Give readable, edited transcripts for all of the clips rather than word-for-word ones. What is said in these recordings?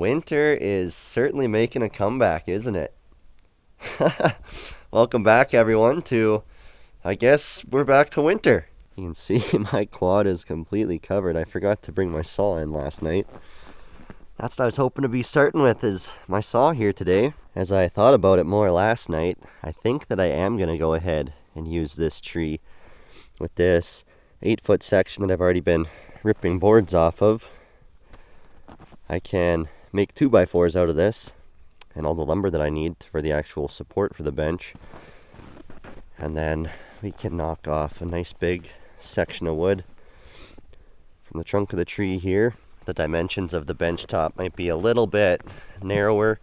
Winter is certainly making a comeback, isn't it? Welcome back, everyone, to, I guess we're back to winter. You can see my quad is completely covered. I forgot to bring my saw in last night. That's what I was hoping to be starting with, is my saw here today. As I thought about it more last night, I think that I am going to go ahead and use this tree with this 8-foot section that I've already been ripping boards off of. I can make 2x4s out of this and all the lumber that I need for the actual support for the bench. And then we can knock off a nice big section of wood from the trunk of the tree here. The dimensions of the bench top might be a little bit narrower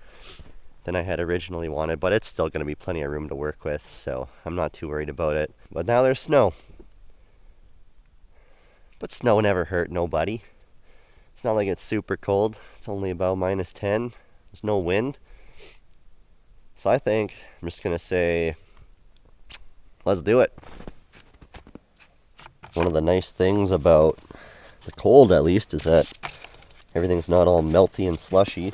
than I had originally wanted, but it's still going to be plenty of room to work with, so I'm not too worried about it. But now there's snow. But snow never hurt nobody. It's not like it's super cold. It's only about -10. There's no wind. So I think I'm just going to say, let's do it. One of the nice things about the cold, at least, is that everything's not all melty and slushy.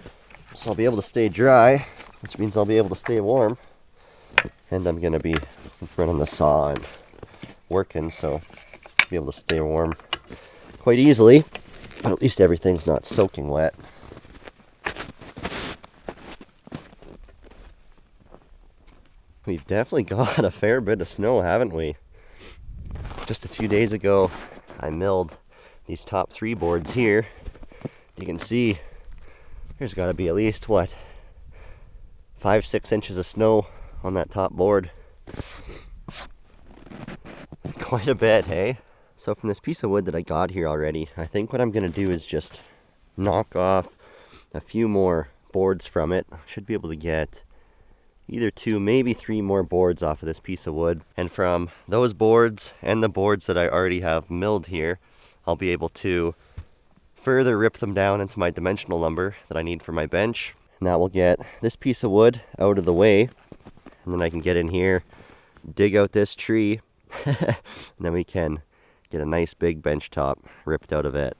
So I'll be able to stay dry, which means I'll be able to stay warm. And I'm going to be running the saw and working, so I'll be able to stay warm quite easily. But at least everything's not soaking wet. We've definitely got a fair bit of snow, haven't we? Just a few days ago, I milled these top 3 boards here. You can see there's got to be at least, 5-6 inches of snow on that top board. Quite a bit, hey? So from this piece of wood that I got here already, I think what I'm going to do is just knock off a few more boards from it. I should be able to get either 2, maybe 3 more boards off of this piece of wood. And from those boards and the boards that I already have milled here, I'll be able to further rip them down into my dimensional lumber that I need for my bench. And that will get this piece of wood out of the way. And then I can get in here, dig out this tree, and then we can get a nice big bench top ripped out of it.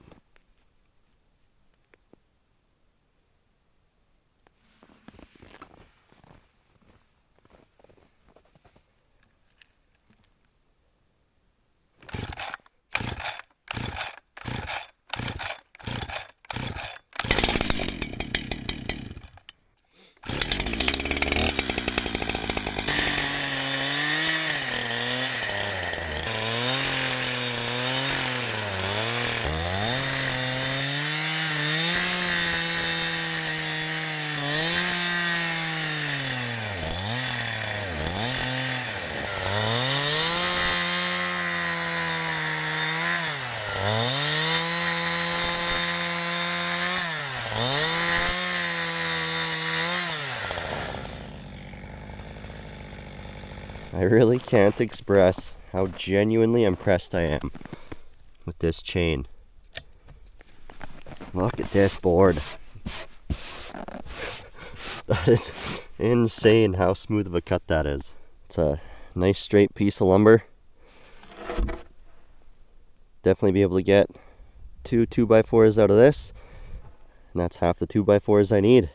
I really can't express how genuinely impressed I am with this chain. Look at this board. That is insane how smooth of a cut that is. It's a nice straight piece of lumber. Definitely be able to get 2 2x4s out of this. And that's half the 2x4s I need.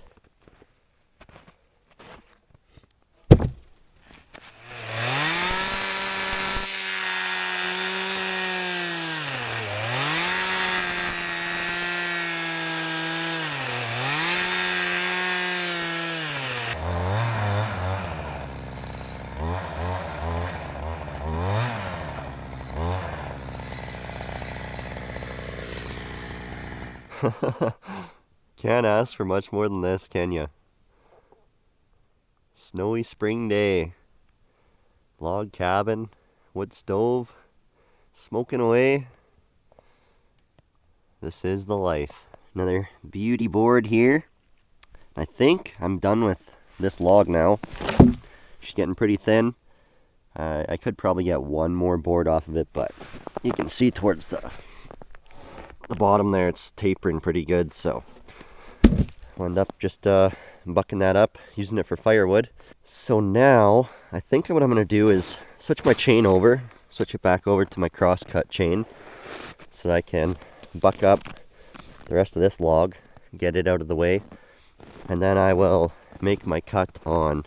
Can't ask for much more than this, can ya? Snowy spring day. Log cabin, wood stove, smoking away. This is the life. Another beauty board here. I think I'm done with this log now. She's getting pretty thin. I could probably get 1 more board off of it, but you can see towards the bottom there it's tapering pretty good, so I'll end up just bucking that up, using it for firewood. So now I think what I'm going to do is switch my chain over, switch it back over to my crosscut chain so that I can buck up the rest of this log get it out of the way. And then I will make my cut on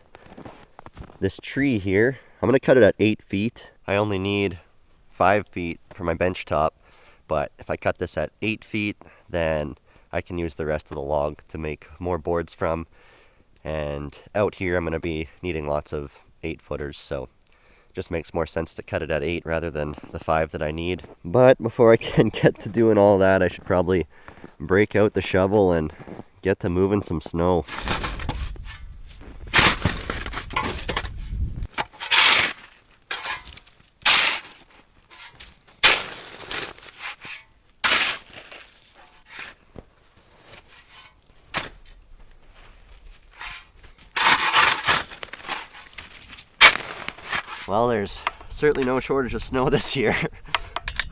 this tree here. I'm going to cut it at 8 feet. I only need 5 feet for my bench top, but if I cut this at 8 feet, then I can use the rest of the log to make more boards from. And out here I'm going to be needing lots of 8-footers, so it just makes more sense to cut it at 8 rather than the 5 that I need. But before I can get to doing all that, I should probably break out the shovel and get to moving some snow. Well, there's certainly no shortage of snow this year.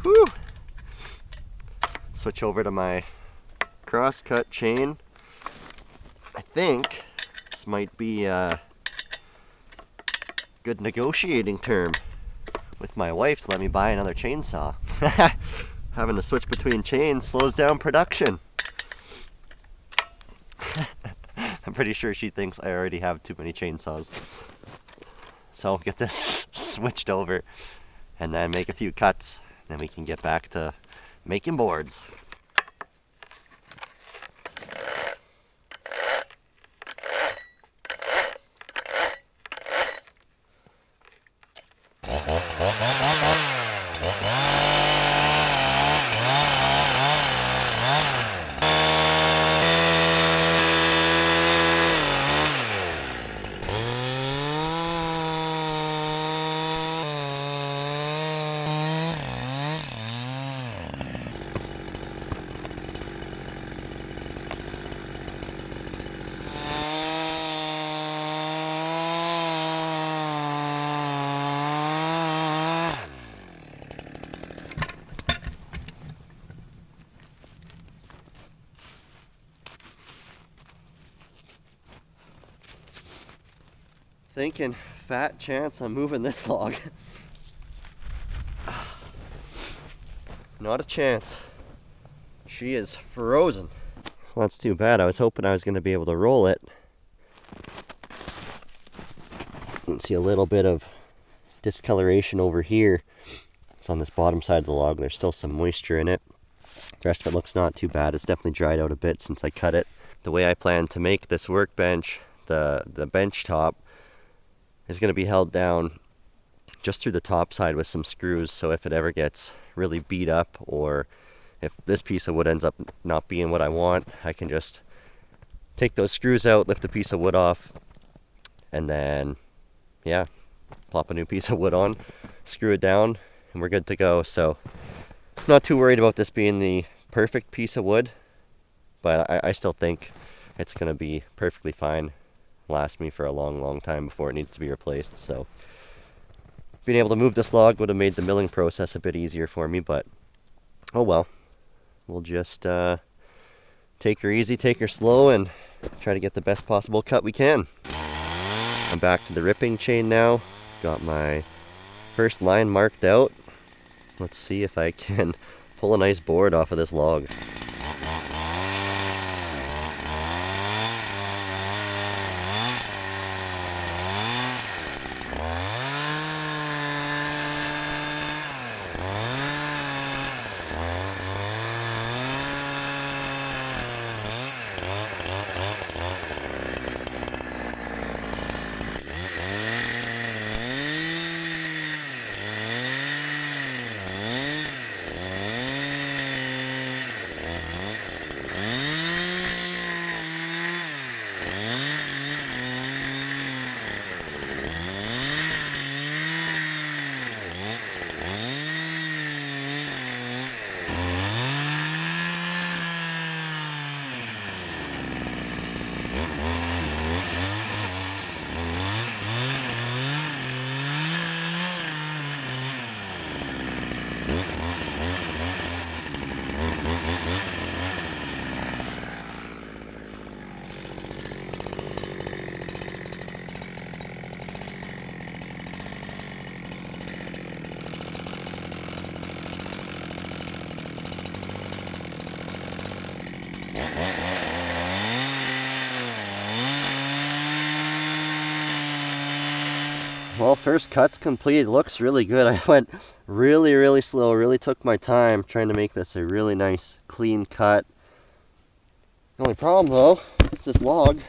Whew. Switch over to my cross-cut chain. I think this might be a good negotiating term with my wife to let me buy another chainsaw. Having to switch between chains slows down production. I'm pretty sure she thinks I already have too many chainsaws. So I'll get this switched over and then make a few cuts. Then we can get back to making boards. Thinking fat chance I'm moving this log. Not a chance. She is frozen. Well, that's too bad. I was hoping I was going to be able to roll it. You can see a little bit of discoloration over here. It's on this bottom side of the log. There's still some moisture in it. The rest of it looks not too bad. It's definitely dried out a bit since I cut it. The way I plan to make this workbench, the bench top, is going to be held down just through the top side with some screws, so if it ever gets really beat up or if this piece of wood ends up not being what I want, I can just take those screws out, lift the piece of wood off, and then yeah, plop a new piece of wood on, screw it down, and we're good to go. So not too worried about this being the perfect piece of wood, but I still think it's going to be perfectly fine, last me for a long time before it needs to be replaced. So being able to move this log would have made the milling process a bit easier for me, but oh well. We'll just take her easy, take her slow, and try to get the best possible cut we can. I'm back to the ripping chain now. Got my first line marked out. Let's see if I can pull a nice board off of this log. well, first cut's complete. Looks really good. I went really slow, really took my time trying to make this a really nice, clean cut. The only problem though is this log.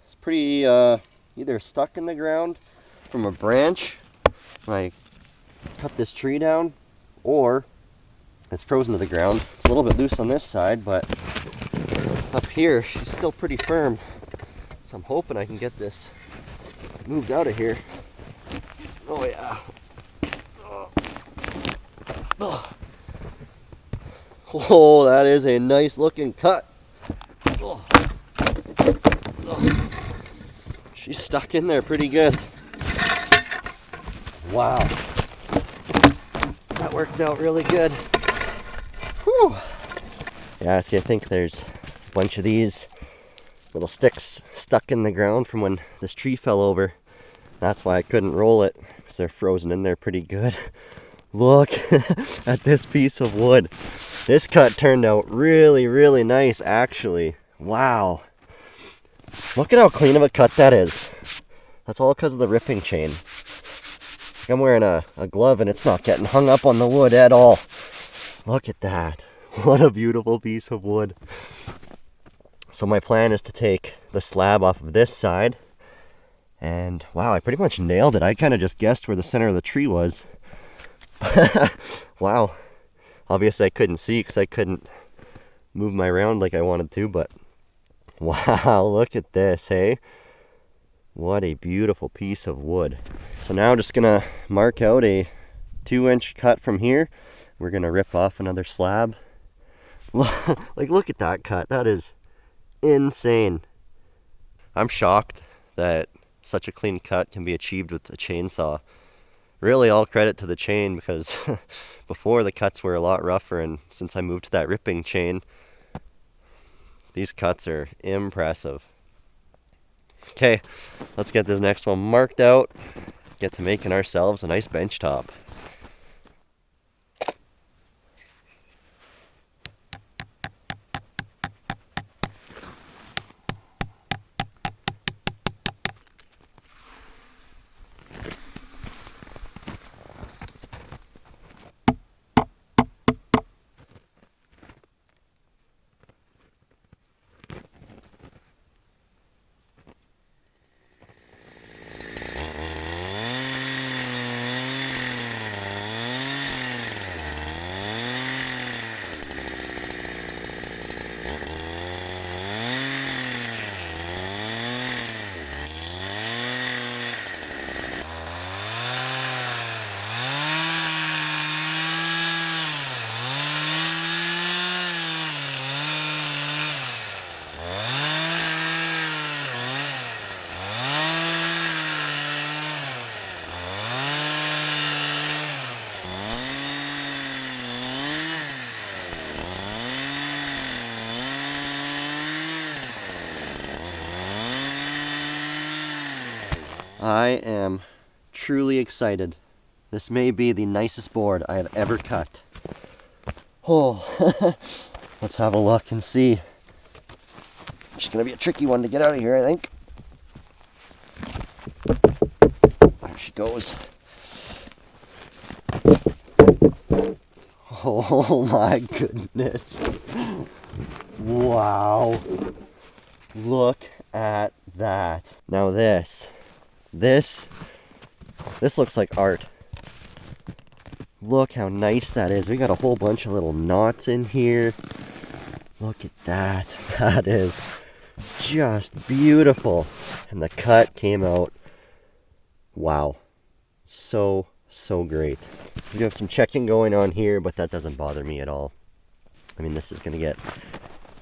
It's pretty either stuck in the ground from a branch when I cut this tree down, or it's frozen to the ground. It's a little bit loose on this side, but up here she's still pretty firm. So I'm hoping I can get this moved out of here. Oh yeah. Oh, that is a nice looking cut. She's stuck in there pretty good. Wow. That worked out really good. Whew. Yeah, see, I think there's a bunch of these little sticks stuck in the ground from when this tree fell over. That's why I couldn't roll it, because they're frozen in there pretty good. Look at this piece of wood. This cut turned out really nice, actually. Wow. Look at how clean of a cut that is. That's all because of the ripping chain. I'm wearing a glove and it's not getting hung up on the wood at all. Look at that. What a beautiful piece of wood. So my plan is to take the slab off of this side. And wow, I pretty much nailed it. I kind of just guessed where the center of the tree was. Wow. Obviously I couldn't see because I couldn't move my round like I wanted to, but wow, look at this, hey? What a beautiful piece of wood. So now I'm just gonna mark out a 2-inch cut from here. We're gonna rip off another slab. Like, look at that cut. That is insane. I'm shocked that such a clean cut can be achieved with a chainsaw. Really all credit to the chain, because before the cuts were a lot rougher, and since I moved to that ripping chain, these cuts are impressive. Okay, let's get this next one marked out, get to making ourselves a nice bench top. I am truly excited. This may be the nicest board I have ever cut. Oh, let's have a look and see. It's gonna be a tricky one to get out of here, I think. There she goes. Oh my goodness. Wow. Look at that. Now this looks like art. Look how nice that is. We got a whole bunch of little knots in here. Look at that. That is just beautiful. And the cut came out, wow, so great. We have some checking going on here, but that doesn't bother me at all. I mean, this is gonna get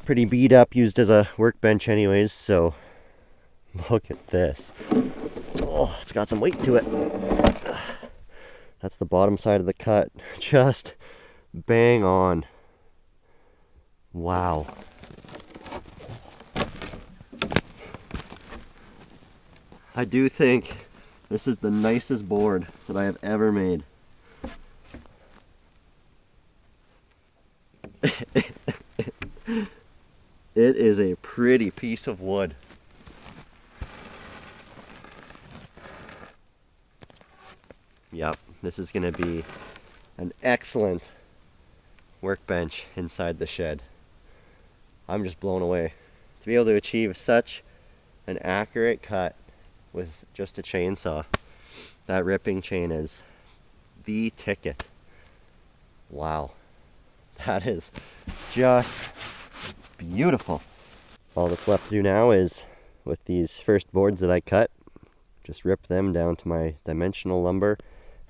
pretty beat up, used as a workbench anyways, so look at this. Oh, it's got some weight to it. That's the bottom side of the cut. Just bang on. Wow. I do think this is the nicest board that I have ever made. It is a pretty piece of wood. Yep, this is going to be an excellent workbench inside the shed. I'm just blown away. To be able to achieve such an accurate cut with just a chainsaw. That ripping chain is the ticket. Wow. That is just beautiful. All that's left to do now is, with these first boards that I cut, just rip them down to my dimensional lumber.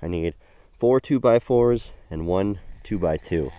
I need 4 2x4s and 1 2x2.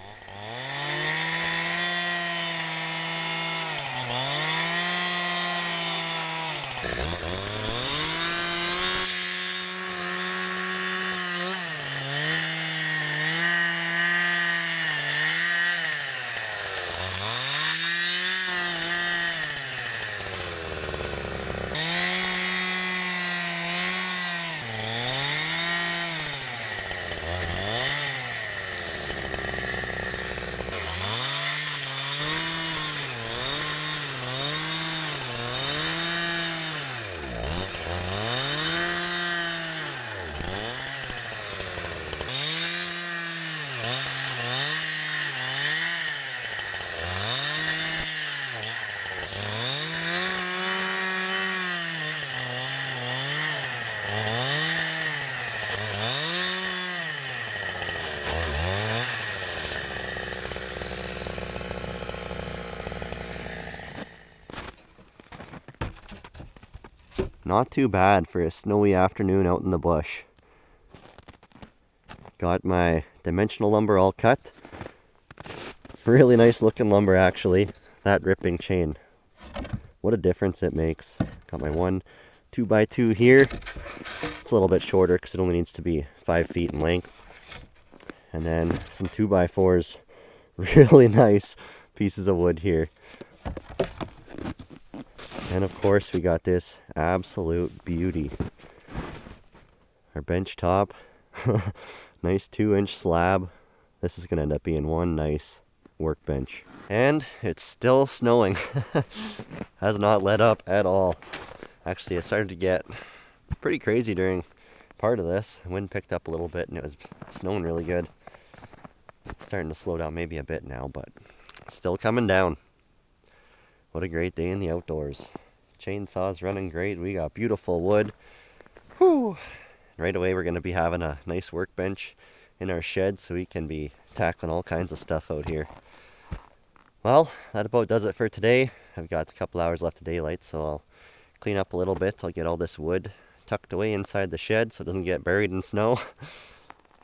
Not too bad for a snowy afternoon out in the bush. Got my dimensional lumber all cut. Really nice looking lumber, actually. That ripping chain. What a difference it makes. Got my 1 2x2 here. It's a little bit shorter because it only needs to be 5 feet in length. And then some 2x4s. Really nice pieces of wood here. And of course we got this absolute beauty. Our bench top. Nice 2-inch slab. This is going to end up being one nice workbench. And it's still snowing. Has not let up at all. Actually, it started to get pretty crazy during part of this. The wind picked up a little bit and it was snowing really good. It's starting to slow down maybe a bit now, but it's still coming down. What a great day in the outdoors. Chainsaw's running great. We got beautiful wood. Whew. Right away we're going to be having a nice workbench in our shed so we can be tackling all kinds of stuff out here. Well, that about does it for today. I've got a couple hours left of daylight, so I'll clean up a little bit. I'll get all this wood tucked away inside the shed so it doesn't get buried in snow.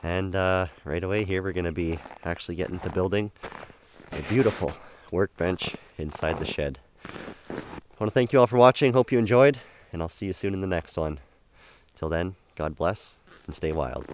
And right away here we're going to be actually getting to building a beautiful workbench inside the shed. I want to thank you all for watching. Hope you enjoyed, and I'll see you soon in the next one. Till then, God bless and stay wild.